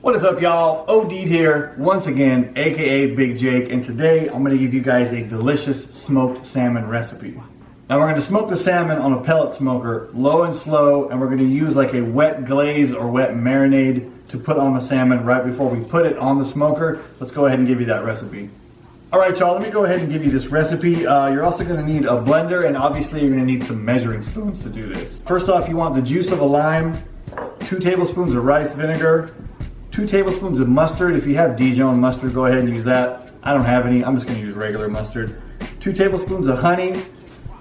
What is up, y'all? OD'd here once again, aka Big Jake, and today I'm going to give you guys a delicious smoked salmon recipe. Now we're going to smoke the salmon on a pellet smoker, low and slow, and we're going to use like a wet glaze or wet marinade to put on the salmon right before we put it on the smoker. Let's go ahead and give you that recipe. Alright y'all, let me go ahead and give you this recipe. You're also going to need a blender, and obviously you're going to need some measuring spoons to do this. First off, you want the juice of a lime, 2 tablespoons of rice vinegar, 2 tablespoons of mustard. If you have Dijon mustard, go ahead and use that. I don't have any, I'm just going to use regular mustard. 2 tablespoons of honey.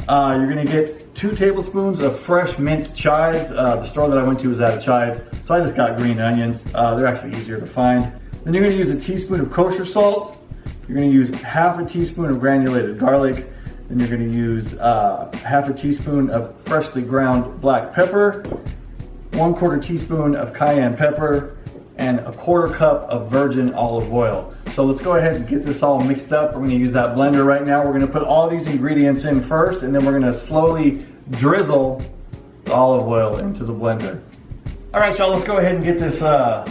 You're going to get 2 tablespoons of fresh mint chives. The store that I went to was out of chives, so I just got green onions. They're actually easier to find. Then you're going to use a teaspoon of kosher salt. You're going to use half a teaspoon of granulated garlic. Then you're going to use half a teaspoon of freshly ground black pepper, 1/4 teaspoon of cayenne pepper, and 1/4 cup of virgin olive oil. So let's go ahead and get this all mixed up. We're going to use that blender right now. We're going to put all these ingredients in first, and then we're going to slowly drizzle the olive oil into the blender. All right, y'all, let's go ahead and get this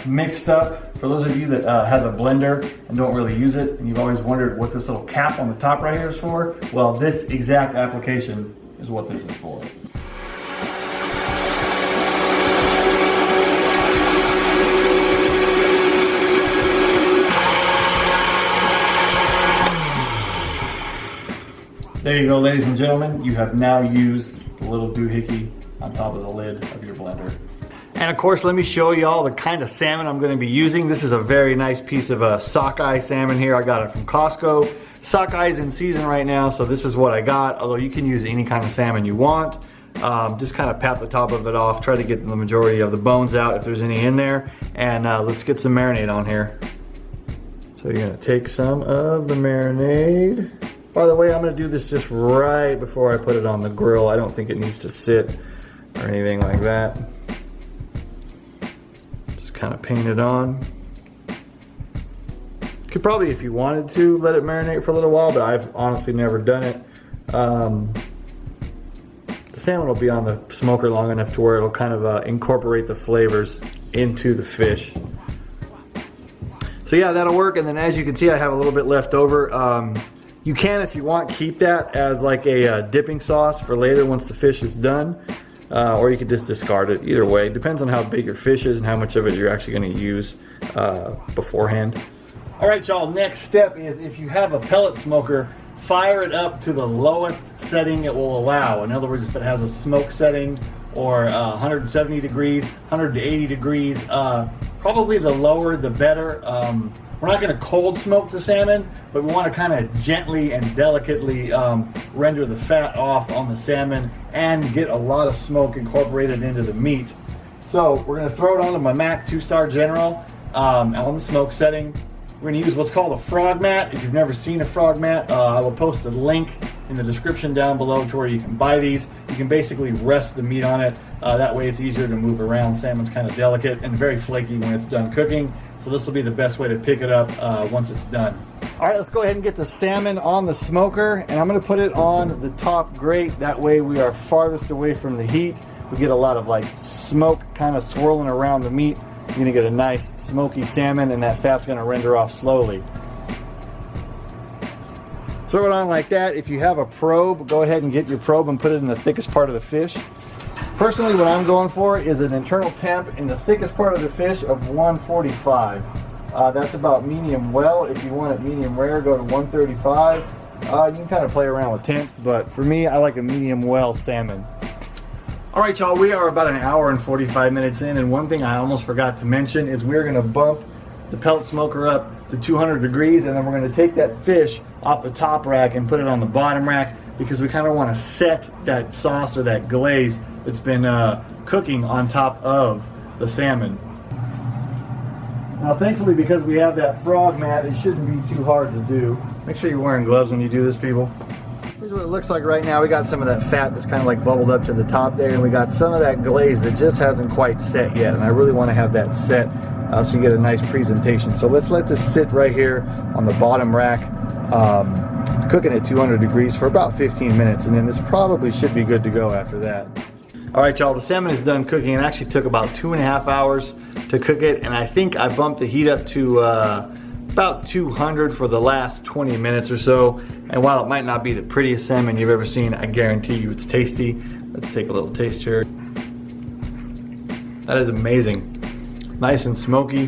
mixed up. For those of you that have a blender and don't really use it, and you've always wondered what this little cap on the top right here is for, well, this exact application is what this is for. There you go, ladies and gentlemen. You have now used the little doohickey on top of the lid of your blender. And of course, let me show y'all the kind of salmon I'm going to be using. This is a very nice piece of sockeye salmon here. I got it from Costco. Sockeye's in season right now, so this is what I got. Although you can use any kind of salmon you want. Just kind of pat the top of it off. Try to get the majority of the bones out if there's any in there. And let's get some marinade on here. So you're going to take some of the marinade. By the way, I'm going to do this just right before I put it on the grill. I don't think it needs to sit or anything like that. Just kind of paint it on. You could probably, if you wanted to, let it marinate for a little while, but I've honestly never done it. The salmon will be on the smoker long enough to where it'll kind of incorporate the flavors into the fish. So yeah, that'll work. And then as you can see, I have a little bit left over. You can, if you want, keep that as like a dipping sauce for later once the fish is done, or you could just discard it. Either way, depends on how big your fish is and how much of it you're actually going to use beforehand. All right, y'all, next step is if you have a pellet smoker, fire it up to the lowest setting it will allow. In other words, if it has a smoke setting or 170 degrees, 180 degrees, probably the lower the better. We're not going to cold smoke the salmon, but we want to kind of gently and delicately render the fat off on the salmon and get a lot of smoke incorporated into the meat. So we're going to throw it onto my Mac 2-star General on the smoke setting. We're going to use what's called a Frogmat. If you've never seen a Frogmat, I will post a link in the description down below to where you can buy these. You can basically rest the meat on it. That way it's easier to move around. Salmon's kind of delicate and very flaky when it's done cooking. So this will be the best way to pick it up once it's done. All right, let's go ahead and get the salmon on the smoker, and I'm going to put it on the top grate. That way we are farthest away from the heat. We get a lot of like smoke kind of swirling around the meat. You're going to get a nice smoky salmon, and that fat's going to render off slowly. Throw it on like that. If you have a probe, go ahead and get your probe and put it in the thickest part of the fish. Personally, what I'm going for is an internal temp in the thickest part of the fish of 145. That's about medium well. If you want it medium rare, go to 135. You can kind of play around with temps, but for me, I like a medium well salmon. All right, y'all, we are about an hour and 45 minutes in, and one thing I almost forgot to mention is we're going to bump the pellet smoker up to 200 degrees, and then we're going to take that fish off the top rack and put it on the bottom rack because we kind of want to set that sauce or that glaze that's been cooking on top of the salmon. Now thankfully, because we have that Frogmat, it shouldn't be too hard to do. Make sure you're wearing gloves when you do this, people. Here's what it looks like right now. We got some of that fat that's kind of like bubbled up to the top there, and we got some of that glaze that just hasn't quite set yet, and I really want to have that set so you get a nice presentation. So let's let this sit right here on the bottom rack, cooking at 200 degrees for about 15 minutes, and then this probably should be good to go after that. All right, y'all, the salmon is done cooking. It actually took about 2.5 hours to cook it, and I think I bumped the heat up to about 200 for the last 20 minutes or so. And while it might not be the prettiest salmon you've ever seen, I guarantee you it's tasty. Let's take a little taste here. That is amazing. Nice and smoky.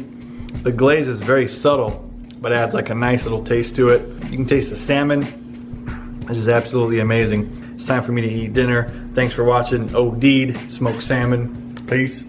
The glaze is very subtle, but adds like a nice little taste to it. You can taste the salmon. This is absolutely amazing. It's time for me to eat dinner. Thanks for watching OD'd Smoked Salmon. Peace.